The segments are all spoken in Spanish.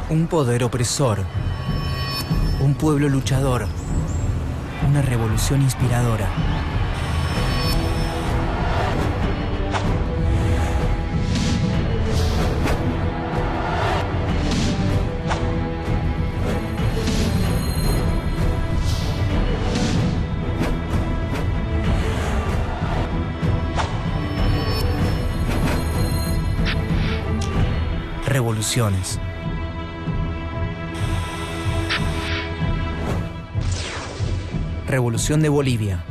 Un poder opresor. Un pueblo luchador. Una revolución inspiradora. Revoluciones. Revolución de Bolivia.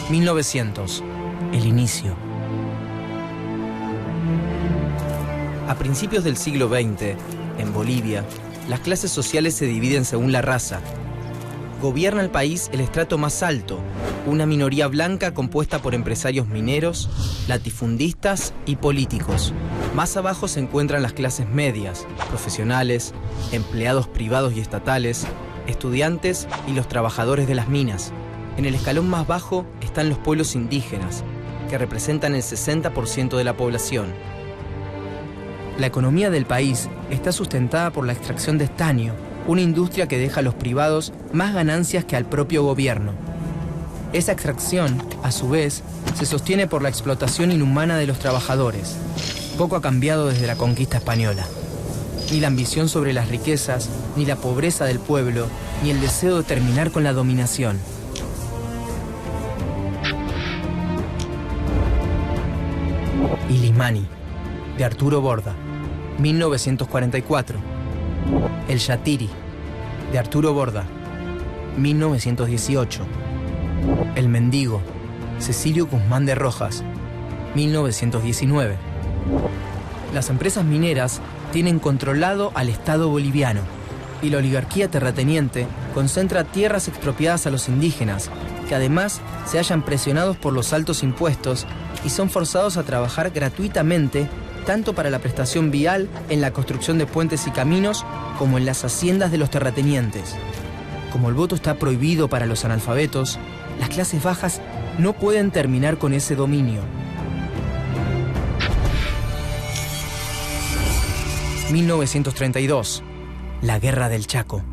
(1900). El inicio. A principios del siglo XX, en Bolivia, las clases sociales se dividen según la raza. Gobierna el país el estrato más alto, una minoría blanca compuesta por empresarios mineros, latifundistas y políticos. Más abajo se encuentran las clases medias, profesionales, empleados privados y estatales, estudiantes y los trabajadores de las minas. En el escalón más bajo están los pueblos indígenas, que representan el 60% de la población. La economía del país está sustentada por la extracción de estaño, una industria que deja a los privados más ganancias que al propio gobierno. Esa extracción, a su vez, se sostiene por la explotación inhumana de los trabajadores. Poco ha cambiado desde la conquista española. Ni la ambición sobre las riquezas, ni la pobreza del pueblo, ni el deseo de terminar con la dominación. Illimani, de Arturo Borda, 1944. El Yatiri, de Arturo Borda, 1918. El Mendigo, Cecilio Guzmán de Rojas, 1919. Las empresas mineras tienen controlado al Estado boliviano y la oligarquía terrateniente concentra tierras expropiadas a los indígenas, que además se hallan presionados por los altos impuestos y son forzados a trabajar gratuitamente tanto para la prestación vial en la construcción de puentes y caminos como en las haciendas de los terratenientes. Como el voto está prohibido para los analfabetos, las clases bajas no pueden terminar con ese dominio. 1932. La Guerra del Chaco.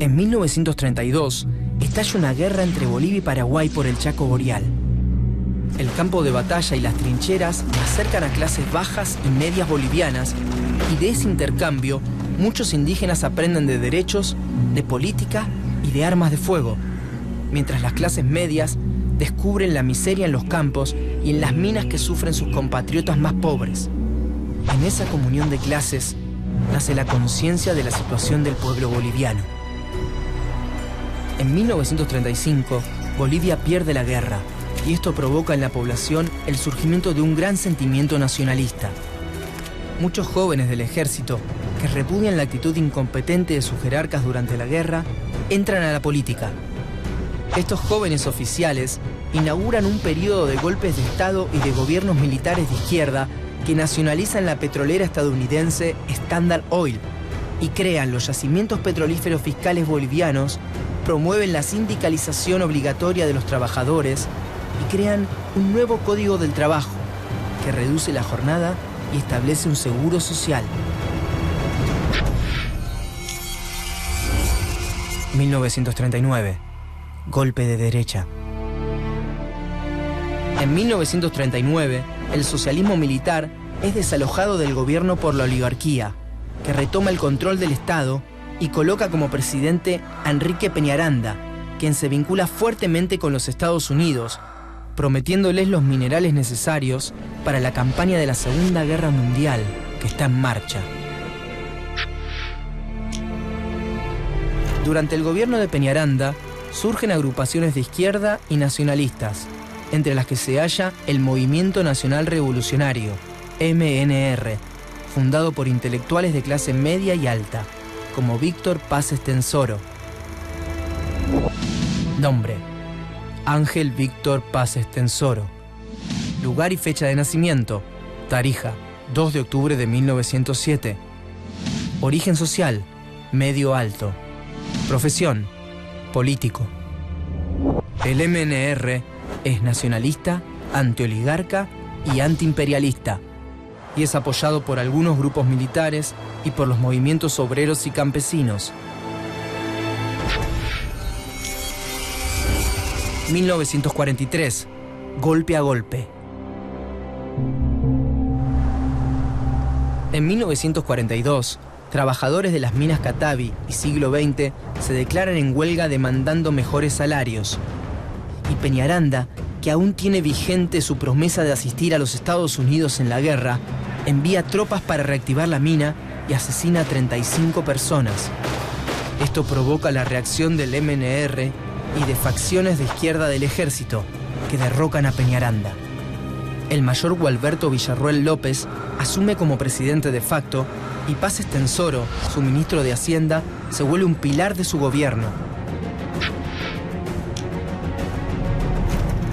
En 1932 estalla una guerra entre Bolivia y Paraguay por el Chaco Boreal. El campo de batalla y las trincheras acercan a clases bajas y medias bolivianas, y de ese intercambio muchos indígenas aprenden de derechos, de política y de armas de fuego, mientras las clases medias descubren la miseria en los campos y en las minas que sufren sus compatriotas más pobres. En esa comunión de clases nace la conciencia de la situación del pueblo boliviano. En 1935, Bolivia pierde la guerra, y esto provoca en la población el surgimiento de un gran sentimiento nacionalista. Muchos jóvenes del ejército, que repudian la actitud incompetente de sus jerarcas durante la guerra, entran a la política. Estos jóvenes oficiales inauguran un periodo de golpes de Estado y de gobiernos militares de izquierda que nacionalizan la petrolera estadounidense Standard Oil y crean los yacimientos petrolíferos fiscales bolivianos, promueven la sindicalización obligatoria de los trabajadores y crean un nuevo código del trabajo que reduce la jornada y establece un seguro social. 1939. Golpe de derecha. En 1939, el socialismo militar es desalojado del gobierno por la oligarquía, que retoma el control del Estado y coloca como presidente a Enrique Peñaranda, quien se vincula fuertemente con los Estados Unidos, prometiéndoles los minerales necesarios para la campaña de la Segunda Guerra Mundial que está en marcha. Durante el gobierno de Peñaranda surgen agrupaciones de izquierda y nacionalistas, entre las que se halla el Movimiento Nacional Revolucionario, MNR, fundado por intelectuales de clase media y alta, como Víctor Paz Estenssoro. Nombre: Ángel Víctor Paz Estenssoro. Lugar y fecha de nacimiento: Tarija, 2 de octubre de 1907. Origen social: medio alto. Profesión: político. El MNR Es nacionalista, antioligarca y antiimperialista. Y es apoyado por algunos grupos militares y por los movimientos obreros y campesinos. 1943. Golpe a golpe. En 1942, trabajadores de las minas Catavi y Siglo XX se declaran en huelga demandando mejores salarios. Y Peñaranda, que aún tiene vigente su promesa de asistir a los Estados Unidos en la guerra, envía tropas para reactivar la mina y asesina a 35 personas. Esto provoca la reacción del MNR y de facciones de izquierda del ejército, que derrocan a Peñaranda. El mayor Gualberto Villarroel López asume como presidente de facto y Paz Estenssoro, su ministro de Hacienda, se vuelve un pilar de su gobierno.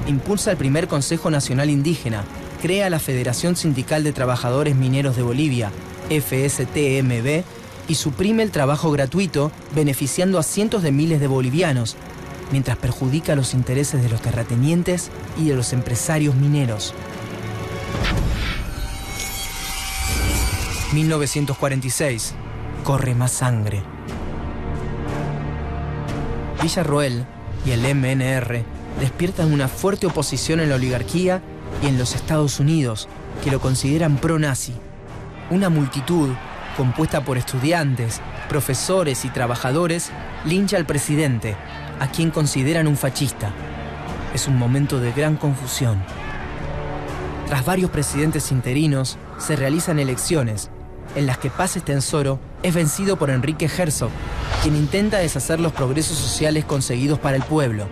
Impulsa el primer Consejo Nacional Indígena, crea la Federación Sindical de Trabajadores Mineros de Bolivia, FSTMB, y suprime el trabajo gratuito, beneficiando a cientos de miles de bolivianos, mientras perjudica los intereses de los terratenientes y de los empresarios mineros. 1946. Corre más sangre. Villarroel y el MNR despiertan una fuerte oposición en la oligarquía y en los Estados Unidos, que lo consideran pro-nazi. Una multitud, compuesta por estudiantes, profesores y trabajadores, lincha al presidente, a quien consideran un fascista. Es un momento de gran confusión. Tras varios presidentes interinos, se realizan elecciones, en las que Paz Estenssoro es vencido por Enrique Herzog, quien intenta deshacer los progresos sociales conseguidos para el pueblo.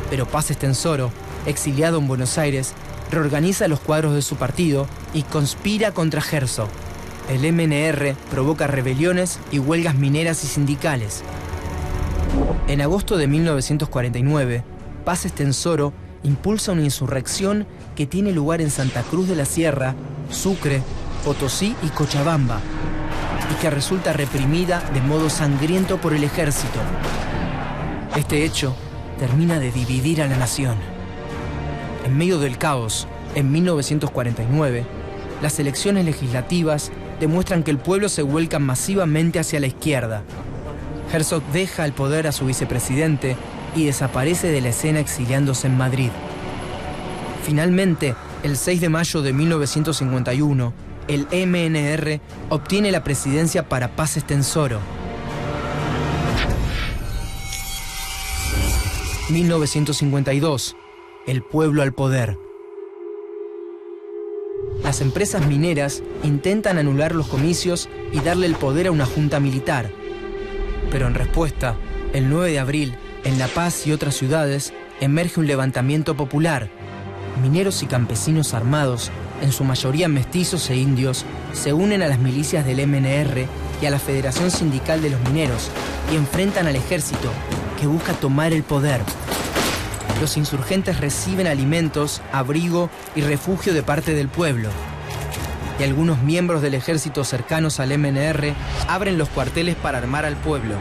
Pero Paz Estenssoro, exiliado en Buenos Aires, reorganiza los cuadros de su partido y conspira contra Herzog. El MNR provoca rebeliones y huelgas mineras y sindicales. En agosto de 1949, Paz Estenssoro impulsa una insurrección que tiene lugar en Santa Cruz de la Sierra, Sucre, Potosí y Cochabamba, y que resulta reprimida de modo sangriento por el ejército. Este hecho termina de dividir a la nación. En medio del caos, en 1949, las elecciones legislativas demuestran que el pueblo se vuelca masivamente hacia la izquierda. Herzog deja el poder a su vicepresidente y desaparece de la escena exiliándose en Madrid. Finalmente, el 6 de mayo de 1951, el MNR obtiene la presidencia para Paz Estenssoro. 1952. El pueblo al poder. Las empresas mineras intentan anular los comicios y darle el poder a una junta militar. Pero en respuesta, el 9 de abril, en La Paz y otras ciudades, emerge un levantamiento popular. Mineros y campesinos armados, en su mayoría mestizos e indios, se unen a las milicias del MNR y a la Federación Sindical de los Mineros y enfrentan al ejército, que busca tomar el poder. Los insurgentes reciben alimentos, abrigo y refugio de parte del pueblo. Y algunos miembros del ejército cercanos al MNR abren los cuarteles para armar al pueblo.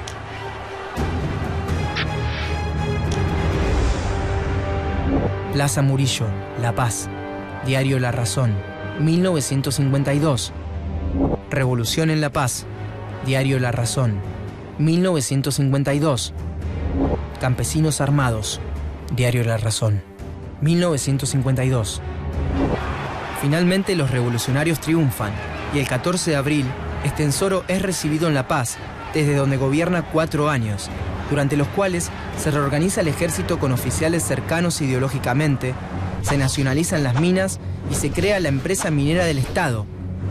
Plaza Murillo, La Paz. Diario La Razón, 1952. Revolución en La Paz. Diario La Razón, 1952. Campesinos armados. Diario La Razón, 1952. Finalmente los revolucionarios triunfan y el 14 de abril Estenssoro es recibido en La Paz, desde donde gobierna 4 años, durante los cuales se reorganiza el ejército con oficiales cercanos ideológicamente, se nacionalizan las minas y se crea la empresa minera del Estado.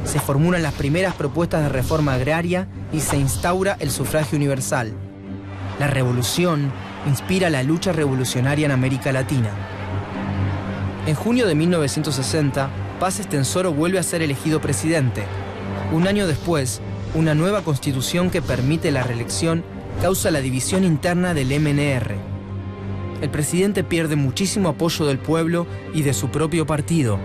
Se formulan las primeras propuestas de reforma agraria y se instaura el sufragio universal. La revolución inspira la lucha revolucionaria en América Latina. En junio de 1960, Paz Estenssoro vuelve a ser elegido presidente. Un año después, una nueva constitución que permite la reelección causa la división interna del MNR. El presidente pierde muchísimo apoyo del pueblo y de su propio partido.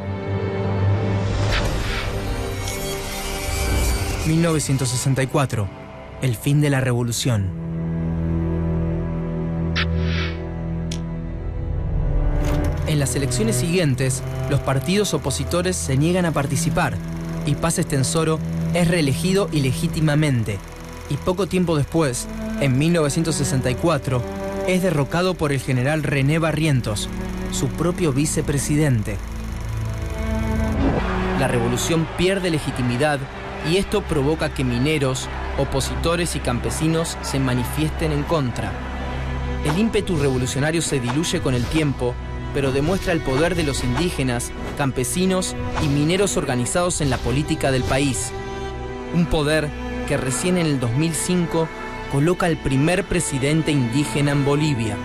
1964. El fin de la revolución. En las elecciones siguientes, los partidos opositores se niegan a participar y Paz Estenssoro es reelegido ilegítimamente. Y poco tiempo después, en 1964, es derrocado por el general René Barrientos, su propio vicepresidente. La revolución pierde legitimidad y esto provoca que mineros, opositores y campesinos se manifiesten en contra. El ímpetu revolucionario se diluye con el tiempo, pero demuestra el poder de los indígenas, campesinos y mineros organizados en la política del país. Un poder que recién en el 2005 coloca al primer presidente indígena en Bolivia.